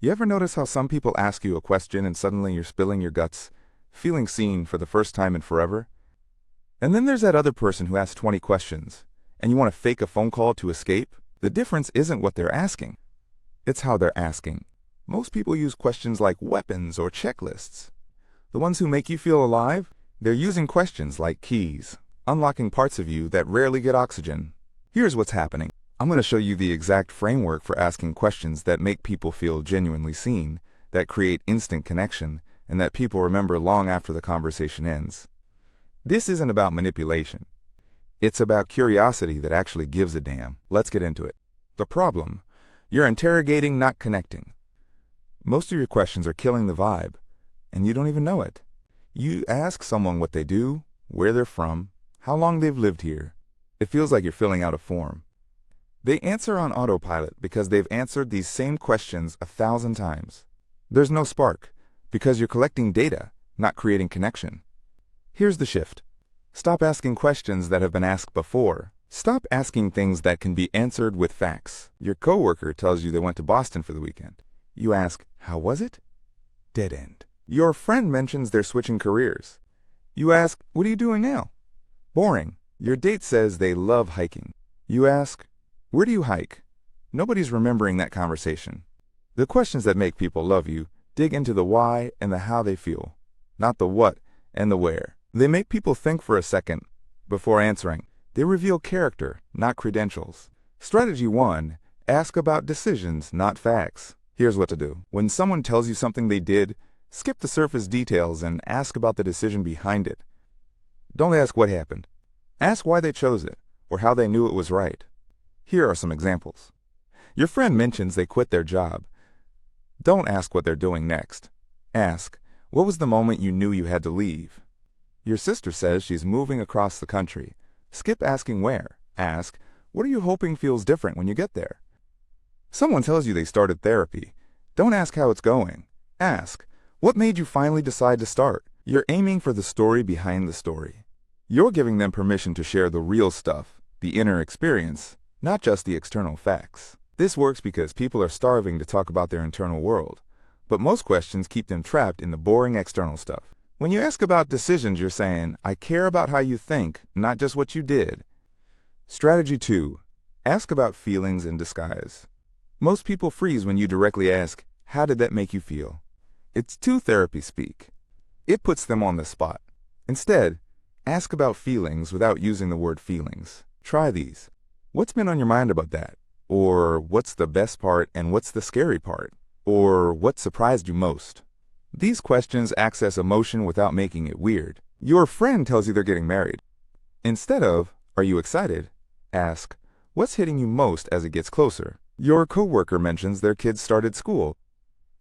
You ever notice how some people ask you a question and suddenly you're spilling your guts, feeling seen for the first time in forever? And then there's that other person who asks 20 questions, and you want to fake a phone call to escape? The difference isn't what they're asking, it's how they're asking. Most people use questions like weapons or checklists. The ones who make you feel alive, they're using questions like keys, unlocking parts of you that rarely get oxygen. Here's what's happening. I'm going to show you the exact framework for asking questions that make people feel genuinely seen, that create instant connection, and that people remember long after the conversation ends. This isn't about manipulation. It's about curiosity that actually gives a damn. Let's get into it. The problem: you're interrogating, not connecting. Most of your questions are killing the vibe, and you don't even know it. You ask someone what they do, where they're from, how long they've lived here. It feels like you're filling out a form. They answer on autopilot because they've answered these same questions 1,000 times. There's no spark, because you're collecting data, not creating connection. Here's the shift. Stop asking questions that have been asked before. Stop asking things that can be answered with facts. Your coworker tells you they went to Boston for the weekend. You ask, how was it? Dead end. Your friend mentions they're switching careers. You ask, what are you doing now? Boring. Your date says they love hiking. You ask, where do you hike? Nobody's remembering that conversation. The questions that make people love you dig into the why and the how they feel, not the what and the where. They make people think for a second before answering. They reveal character, not credentials. Strategy 1, ask about decisions, not facts. Here's what to do. When someone tells you something they did, skip the surface details and ask about the decision behind it. Don't ask what happened. Ask why they chose it, or how they knew it was right. Here are some examples. Your friend mentions they quit their job. Don't ask what they're doing next. Ask, what was the moment you knew you had to leave? Your sister says she's moving across the country. Skip asking where. Ask, what are you hoping feels different when you get there? Someone tells you they started therapy. Don't ask how it's going. Ask, what made you finally decide to start? You're aiming for the story behind the story. You're giving them permission to share the real stuff, the inner experience, not just the external facts. This works because people are starving to talk about their internal world, but most questions keep them trapped in the boring external stuff. When you ask about decisions, you're saying, I care about how you think, not just what you did. Strategy 2, ask about feelings in disguise. Most people freeze when you directly ask, how did that make you feel? It's too therapy speak. It puts them on the spot. Instead, ask about feelings without using the word feelings. Try these. What's been on your mind about that? Or what's the best part and what's the scary part? Or what surprised you most? These questions access emotion without making it weird. Your friend tells you they're getting married. Instead of, are you excited? Ask, what's hitting you most as it gets closer? Your coworker mentions their kids started school.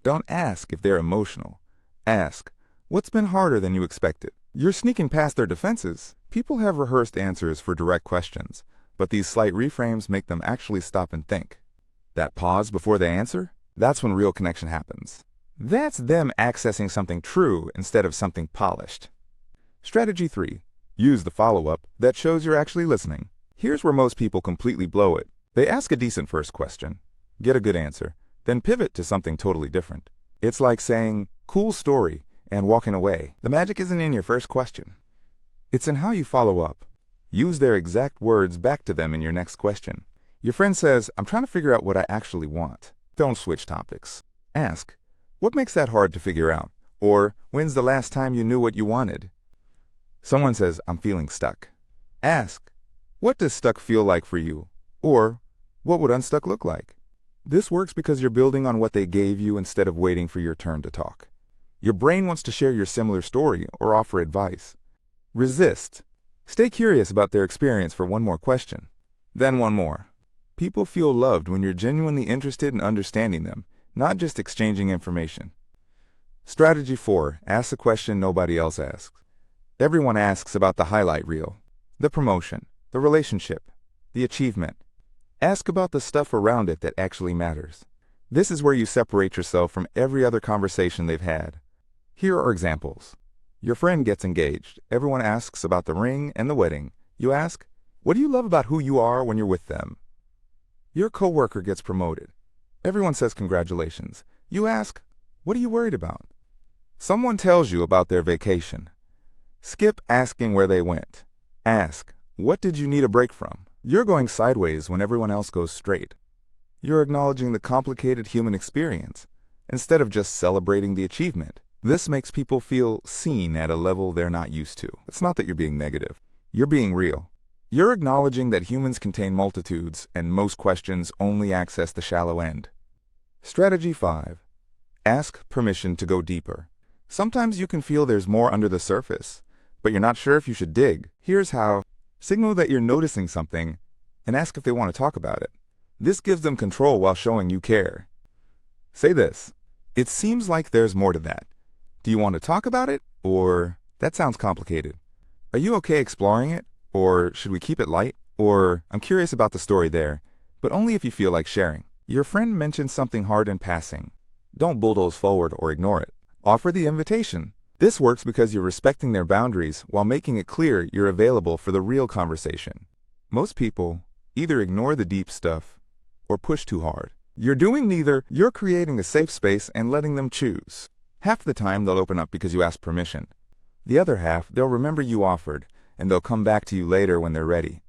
Don't ask if they're emotional. Ask, what's been harder than you expected? You're sneaking past their defenses. People have rehearsed answers for direct questions, but these slight reframes make them actually stop and think. That pause before they answer, that's when real connection happens. That's them accessing something true instead of something polished. Strategy 3, use the follow-up that shows you're actually listening. Here's where most people completely blow it. They ask a decent first question, get a good answer, then pivot to something totally different. It's like saying, cool story, and walking away. The magic isn't in your first question. It's in how you follow up. Use their exact words back to them in your next question. Your friend says, I'm trying to figure out what I actually want. Don't switch topics. Ask, what makes that hard to figure out? Or, when's the last time you knew what you wanted? Someone says, I'm feeling stuck. Ask, what does stuck feel like for you? Or, what would unstuck look like? This works because you're building on what they gave you instead of waiting for your turn to talk. Your brain wants to share your similar story or offer advice. Resist. Stay curious about their experience for one more question. Then one more. People feel loved when you're genuinely interested in understanding them, not just exchanging information. Strategy 4, ask a question nobody else asks. Everyone asks about the highlight reel, the promotion, the relationship, the achievement. Ask about the stuff around it that actually matters. This is where you separate yourself from every other conversation they've had. Here are examples. Your friend gets engaged. Everyone asks about the ring and the wedding. You ask, what do you love about who you are when you're with them? Your coworker gets promoted. Everyone says congratulations. You ask, "What are you worried about?" Someone tells you about their vacation. Skip asking where they went. Ask, "What did you need a break from?" You're going sideways when everyone else goes straight. You're acknowledging the complicated human experience instead of just celebrating the achievement. This makes people feel seen at a level they're not used to. It's not that you're being negative. You're being real. You're acknowledging that humans contain multitudes and most questions only access the shallow end. Strategy 5. Ask permission to go deeper. Sometimes you can feel there's more under the surface, but you're not sure if you should dig. Here's how. Signal that you're noticing something and ask if they want to talk about it. This gives them control while showing you care. Say this, "It seems like there's more to that. Do you want to talk about it?" Or, "That sounds complicated. Are you okay exploring it? Or should we keep it light?" Or, "I'm curious about the story there, but only if you feel like sharing." Your friend mentioned something hard in passing. Don't bulldoze forward or ignore it. Offer the invitation. This works because you're respecting their boundaries while making it clear you're available for the real conversation. Most people either ignore the deep stuff or push too hard. You're doing neither. You're creating a safe space and letting them choose. Half the time they'll open up because you asked permission. The other half, they'll remember you offered, and they'll come back to you later when they're ready.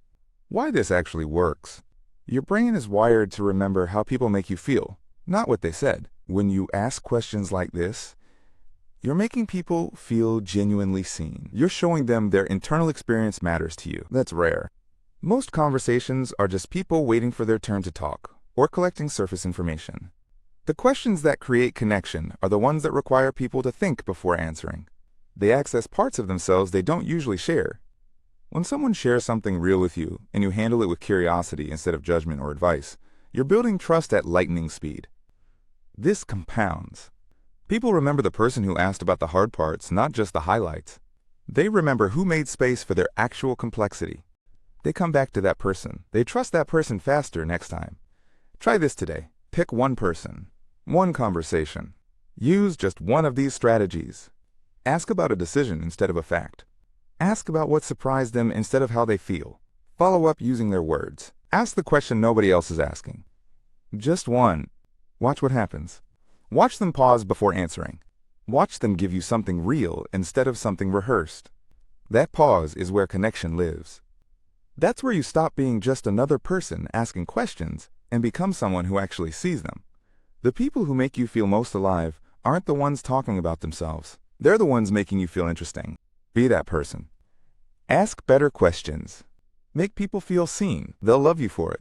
Why this actually works. Your brain is wired to remember how people make you feel, not what they said. When you ask questions like this, you're making people feel genuinely seen. You're showing them their internal experience matters to you. That's rare. Most conversations are just people waiting for their turn to talk or collecting surface information. The questions that create connection are the ones that require people to think before answering. They access parts of themselves they don't usually share. When someone shares something real with you and you handle it with curiosity instead of judgment or advice, you're building trust at lightning speed. This compounds. People remember the person who asked about the hard parts, not just the highlights. They remember who made space for their actual complexity. They come back to that person. They trust that person faster next time. Try this today. Pick one person, one conversation. Use just one of these strategies. Ask about a decision instead of a fact. Ask about what surprised them instead of how they feel. Follow up using their words. Ask the question nobody else is asking. Just one. Watch what happens. Watch them pause before answering. Watch them give you something real instead of something rehearsed. That pause is where connection lives. That's where you stop being just another person asking questions and become someone who actually sees them. The people who make you feel most alive aren't the ones talking about themselves. They're the ones making you feel interesting. Be that person. Ask better questions. Make people feel seen. They'll love you for it.